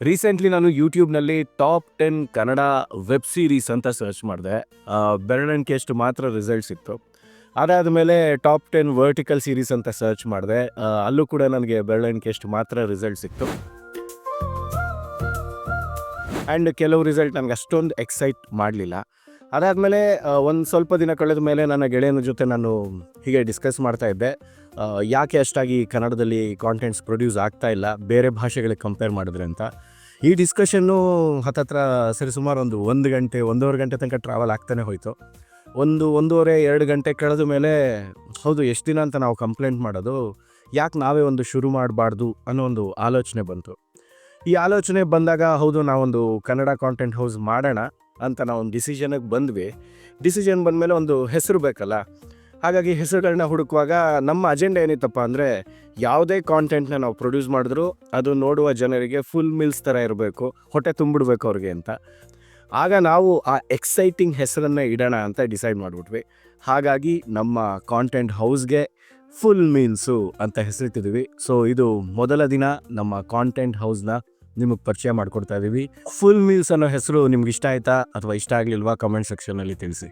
Recently ನಾನು ಯೂಟ್ಯೂಬ್ನಲ್ಲಿ top 10 Kannada web series ಅಂತ ಸರ್ಚ್ ಮಾಡಿದೆ. ಬೆರಳೆಣಿಕೆಯಷ್ಟು ಮಾತ್ರ ರಿಸಲ್ಟ್ ಸಿಕ್ತು. ಅದಾದಮೇಲೆ ಟಾಪ್ 10 ವರ್ಟಿಕಲ್ ಸೀರೀಸ್ ಅಂತ ಸರ್ಚ್ ಮಾಡಿದೆ. ಅಲ್ಲೂ ಕೂಡ ನನಗೆ ಬೆರಳೆಣಿಕೆಯಷ್ಟು ಮಾತ್ರ ರಿಸಲ್ಟ್ ಸಿಕ್ತು. ಆ್ಯಂಡ್ ಕೆಲವು ರಿಸಲ್ಟ್ ನನಗೆ ಅಷ್ಟೊಂದು ಎಕ್ಸೈಟ್ ಮಾಡಲಿಲ್ಲ. ಅದಾದಮೇಲೆ ಒಂದು ಸ್ವಲ್ಪ ದಿನ ಕಳೆದ ಮೇಲೆ ನನ್ನ ಗೆಳೆಯನ ಜೊತೆ ನಾನು ಹೀಗೆ ಡಿಸ್ಕಸ್ ಮಾಡ್ತಾ ಇದ್ದೆ. ಯಾಕೆ ಅಷ್ಟಾಗಿ ಕನ್ನಡದಲ್ಲಿ ಕಾಂಟೆಂಟ್ಸ್ ಪ್ರೊಡ್ಯೂಸ್ ಆಗ್ತಾ ಇಲ್ಲ ಬೇರೆ ಭಾಷೆಗಳಿಗೆ ಕಂಪೇರ್ ಮಾಡಿದ್ರೆ ಅಂತ. ಈ ಡಿಸ್ಕಷನ್ನು ಹತ್ತತ್ರ ಸರಿಸುಮಾರು ಒಂದು ಗಂಟೆ, 1.5 ಗಂಟೆ ತನಕ ಟ್ರಾವೆಲ್ ಆಗ್ತಾನೆ ಹೋಯಿತು. 1.5-2 ಗಂಟೆ ಕಳೆದ ಮೇಲೆ ಹೌದು ಎಷ್ಟು ದಿನ ಅಂತ ನಾವು ಕಂಪ್ಲೇಂಟ್ ಮಾಡೋದು, ಯಾಕೆ ನಾವೇ ಒಂದು ಶುರು ಮಾಡಬಾರ್ದು ಅನ್ನೋ ಒಂದು ಆಲೋಚನೆ ಬಂತು. ಈ ಆಲೋಚನೆ ಬಂದಾಗ ಹೌದು ನಾವೊಂದು ಕನ್ನಡ ಕಾಂಟೆಂಟ್ ಹೌಸ್ ಮಾಡೋಣ ಅಂತ ನಾವೊಂದು ಡಿಸಿಷನ್ಗೆ ಬಂದ್ವಿ. ಡಿಸಿಷನ್ ಬಂದಮೇಲೆ ಒಂದು ಹೆಸರು ಬೇಕಲ್ಲ. ಹಾಗಾಗಿ ಹೆಸರುಗಳನ್ನ ಹುಡುಕುವಾಗ ನಮ್ಮ ಅಜೆಂಡಾ ಏನಿತ್ತಪ್ಪ ಅಂದರೆ, ಯಾವುದೇ ಕಾಂಟೆಂಟ್ನ ನಾವು ಪ್ರೊಡ್ಯೂಸ್ ಮಾಡಿದ್ರು ಅದು ನೋಡುವ ಜನರಿಗೆ ಫುಲ್ ಮೀಲ್ಸ್ ಥರ ಇರಬೇಕು, ಹೊಟ್ಟೆ ತುಂಬಿಡ್ಬೇಕು ಅವ್ರಿಗೆ ಅಂತ. ಆಗ ನಾವು ಆ ಎಕ್ಸೈಟಿಂಗ್ ಹೆಸರನ್ನು ಇಡೋಣ ಅಂತ ಡಿಸೈಡ್ ಮಾಡಿಬಿಟ್ವಿ. ಹಾಗಾಗಿ ನಮ್ಮ ಕಾಂಟೆಂಟ್ ಹೌಸ್ಗೆ ಫುಲ್ ಮೀಲ್ಸು ಅಂತ ಹೆಸರಿಟ್ಟಿದ್ವಿ. ಸೊ ಇದು ಮೊದಲ ದಿನ ನಮ್ಮ ಕಾಂಟೆಂಟ್ ಹೌಸ್ನ ನಿಮಗೆ ಪರಿಚಯ ಮಾಡಿಕೊಡ್ತಾ ಇದ್ದೀವಿ. ಫುಲ್ ಮೀಲ್ಸ್ ಅನ್ನೋ ಹೆಸರು ನಿಮ್ಗೆ ಇಷ್ಟ ಆಯಿತಾ ಅಥವಾ ಇಷ್ಟ ಆಗಲಿಲ್ವಾ ಕಮೆಂಟ್ ಸೆಕ್ಷನಲ್ಲಿ ತಿಳಿಸಿ.